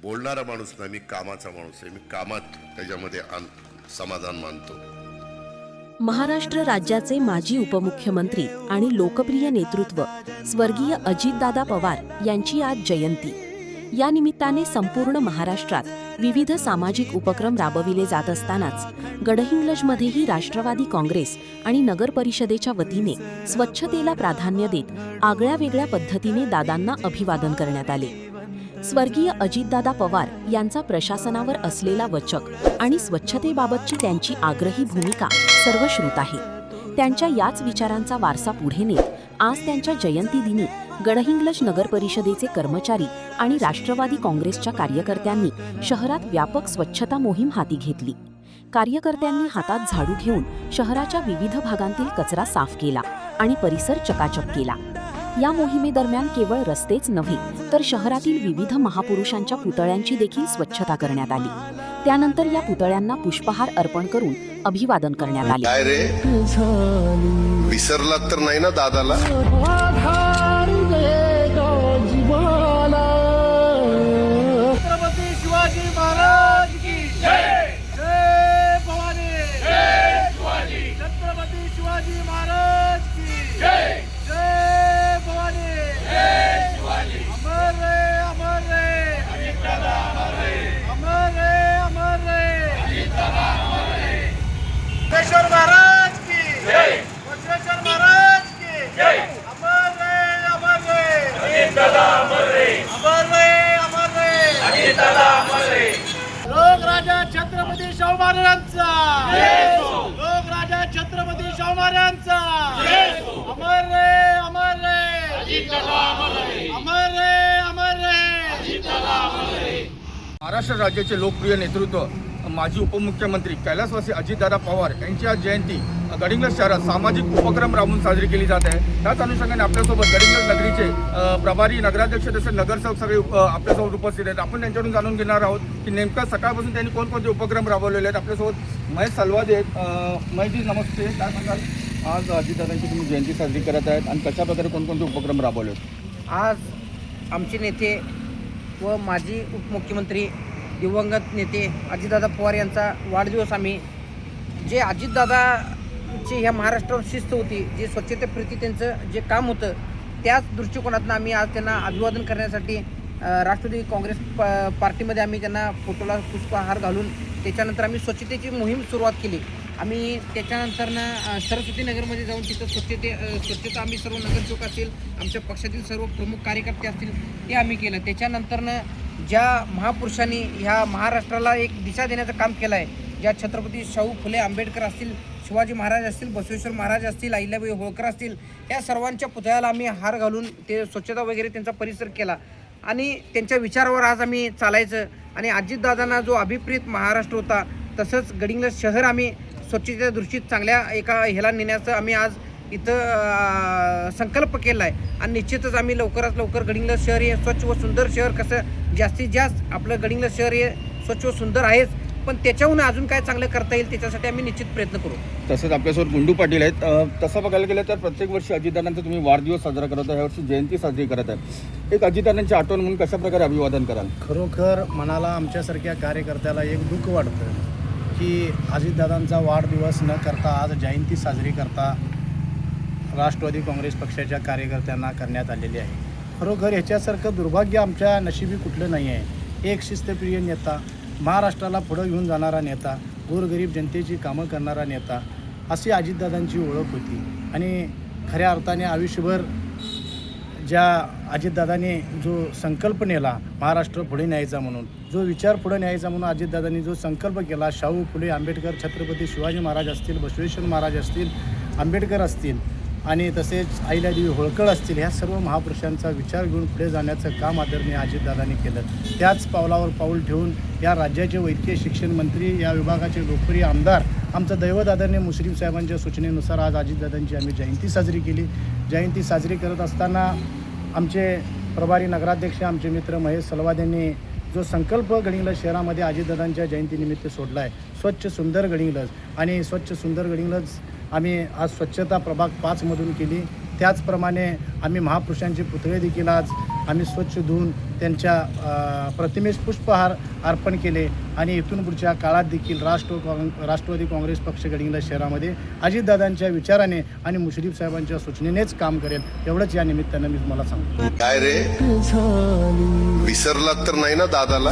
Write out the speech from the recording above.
बोलणारा माणूस नाही, मी कामाचा माणूस आहे. मी कामात त्याच्यामध्ये समाधान मानतो. महाराष्ट्र राज्याचे माजी उपमुख्यमंत्री आणि लोकप्रिय नेतृत्व स्वर्गीय अजितदादा पवार यांची आज जयंती. या निमित्ताने संपूर्ण महाराष्ट्रात विविध सामाजिक उपक्रम राबविले जात असतानाच गडहिंग्लजमध्येही राष्ट्रवादी काँग्रेस आणि नगर परिषदेच्या वतीने स्वच्छतेला प्राधान्य देत आगळ्या-वेगळ्या पद्धतीने दादांना अभिवादन करण्यात आले. स्वर्गीय अजितदादा पवार यांचा प्रशासनावर असलेला वचक आणि स्वच्छतेबाबतची त्यांची आग्रही भूमिका सर्वश्रुत आहे. त्यांच्या याच विचारांचा वारसा पुढे नेत आज त्यांच्या जयंतीदिनी गडहिंग्लज नगर परिषदेचे कर्मचारी आणि राष्ट्रवादी काँग्रेसच्या कार्यकर्त्यांनी शहरात व्यापक स्वच्छता मोहीम हाती घेतली. कार्यकर्त्यांनी हातात झाडू घेऊन शहराच्या विविध भागांतील कचरा साफ केला आणि परिसर चकाचक केला. या मोहिमेदरम्यान केवळ रस्तेच नव्हे तर शहरातील विविध महापुरुषांच्या पुतळ्यांची देखील स्वच्छता करण्यात आली. त्यानंतर या पुतळ्यांना पुष्पहार अर्पण करून अभिवादन करण्यात आले. काय रे, विसरलात तर नाही ना दादाला? छत्रपती शिवाजी महाराज की जय. जय भवानी. जय शिवाजी. छत्रपती शिवाजी महाराज की जय. जय भवानी. जय शिवाजी. अमर रे, अमर रे. अजितदादा अमर रे. अमर रे, अमर रे. अजितदादा अमर रे. वज्रेश्वर महाराज की जय. वज्रेश्वर महाराज की जय. अमर रे, अमर रे. अजितदादा अमर रे. अमर रे, अमर रे. अजितदादा अमर रे. लोकराजा छत्रपती शाहू महाराजांचा जय हो. लोकराजा छत्रपती शाहू महाराजांचा जय हो. अमर रे, अमर रे. अजितदादा अमर रे. अमर रे, अमर रे. अजितदादा अमर रे. महाराष्ट्र राज्याचे लोकप्रिय नेतृत्व माजी उपमुख्यमंत्री कैलासवासी अजितदादा पवार यांची आज जयंती गडिंग्लज शहरात सामाजिक उपक्रम राबवून साजरी केली जात आहे. त्याच अनुषंगाने आपल्यासोबत गडिंग्लज नगरीचे प्रभारी नगराध्यक्ष तसेच नगरसेवक सगळे आपल्यासोबत उपस्थित आहेत. आपण त्यांच्याकडून जाणून घेणार आहोत की नेमका सकाळपासून त्यांनी कोणकोणते उपक्रम राबवलेले आहेत. आपल्यासोबत महेश सलवादे आहेत. महेशजी नमस्ते. काय सांगाल, आज अजितदादांची तुम्ही जयंती साजरी करत आहेत आणि कशाप्रकारे कोणकोणते उपक्रम राबवले आहेत? आज आमचे नेते व माजी उपमुख्यमंत्री दिवंगत नेते अजितदादा पवार यांचा वाढदिवस आम्ही जे अजितदादाची ह्या महाराष्ट्रावर शिस्त होती, जे स्वच्छतेप्रती त्यांचं जे काम होतं, त्याच दृष्टिकोनातून आम्ही आज त्यांना अभिवादन करण्यासाठी राष्ट्रवादी काँग्रेस पार्टीमध्ये आम्ही त्यांना फोटोला पुष्पहार घालून त्याच्यानंतर आम्ही स्वच्छतेची मोहीम सुरुवात केली. आम्ही त्याच्यानंतरनं सरस्वती नगरमध्ये जाऊन तिथं स्वच्छता आम्ही सर्व नगरसेवक असतील, आमच्या पक्षातील सर्व प्रमुख कार्यकर्ते असतील, ते आम्ही केलं. त्याच्यानंतरनं ज्या महापुरुषांनी ह्या महाराष्ट्राला एक दिशा देण्याचं काम केलं आहे, ज्या छत्रपती शाहू फुले आंबेडकर असतील, शिवाजी महाराज असतील, बसवेश्वर महाराज असतील, अहिल्याबाई होळकर असतील, या सर्वांच्या पुतळ्याला आम्ही हार घालून ते स्वच्छता वगैरे त्यांचा परिसर केला आणि त्यांच्या विचारावर आज आम्ही चालायचं. आणि अजितदादांना जो अभिप्रेत महाराष्ट्र होता, तसंच गडिंग्लज शहर आम्ही स्वच्छतेच्या दृष्टीत चांगल्या एका ह्याला नेण्याचं आम्ही आज इथं संकल्प केला आहे. आणि निश्चितच आम्ही लवकरात लवकर गडिंग्लज शहर हे स्वच्छ व सुंदर शहर कसं जास्तीत जास्त आपलं गडिंग्लज शहर हे स्वच्छ व सुंदर आहेच, पण त्याच्याहून अजून काय चांगलं करता येईल त्याच्यासाठी आम्ही निश्चित प्रयत्न करू. तसंच आपल्यासोबत गुंडू पाटील आहेत. तसं बघायला गेलं तर प्रत्येक वर्षी अजितदादांचा तुम्ही वाढदिवस साजरा करत आहे, यावर्षी जयंती साजरी करत आहे. एक अजितदादांची आठवण म्हणून कशाप्रकारे अभिवादन कराल? खरोखर मनाला आमच्यासारख्या कार्यकर्त्याला एक दुःख वाटतं की अजितदादांचा वाढदिवस न करता आज जयंती साजरी करता राष्ट्रवादी काँग्रेस पक्षाच्या कार्यकर्त्यांना करण्यात आलेली आहे. खरोखर ह्याच्यासारखं दुर्भाग्य आमच्या नशिबी कुठलं नाही आहे. एक शिस्तप्रिय नेता, महाराष्ट्राला पुढं घेऊन जाणारा नेता, गोरगरीब जनतेची कामं करणारा नेता, अशी अजितदादांची ओळख होती. आणि खऱ्या अर्थाने आयुष्यभर ज्या अजितदादांनी जो संकल्प नेला महाराष्ट्र पुढे न्यायचा म्हणून, जो विचार पुढे न्यायचा म्हणून अजितदादांनी जो संकल्प केला, शाहू फुले आंबेडकर, छत्रपती शिवाजी महाराज असतील, बसवेश्वर महाराज असतील, आंबेडकर असतील आणि तसेच अहिल्यादेवी होळकर असतील, ह्या सर्व महापुरुषांचा विचार घेऊन पुढे जाण्याचं काम आदरणीय अजितदादांनी केलं. त्याच पावलावर पाऊल ठेवून या राज्याचे वैद्यकीय शिक्षण मंत्री, या विभागाचे लोकप्रिय आमदार, आमचं दैवत आदरणीय मुश्रीफ साहेबांच्या सूचनेनुसार आज अजितदादांची आम्ही जयंती साजरी केली. जयंती साजरी करत असताना आमचे प्रभारी नगराध्यक्ष, आमचे मित्र महेश सलवाद यांनी जो संकल्प गडिंग्लज शहरामध्ये अजितदादांच्या जयंतीनिमित्त सोडला आहे, स्वच्छ सुंदर गडिंग्लज, आणि स्वच्छ सुंदर गडिंग्लज आम्ही आज स्वच्छता प्रभाग 5 मधून केली. त्याचप्रमाणे आम्ही महापुरुषांचे पुतळे देखील आज आम्ही स्वच्छ धुवून त्यांच्या प्रतिमेस पुष्पहार अर्पण केले आणि इथून पुढच्या काळात देखील राष्ट्रवादी काँग्रेस पक्ष गडिंग्लज शहरामध्ये अजितदादांच्या विचाराने आणि मुश्रीफ साहेबांच्या सूचनेनेच काम करेल, एवढंच या निमित्तानं मी तुम्हाला सांगतो. काय रे, विसरलात तर नाही ना दादाला?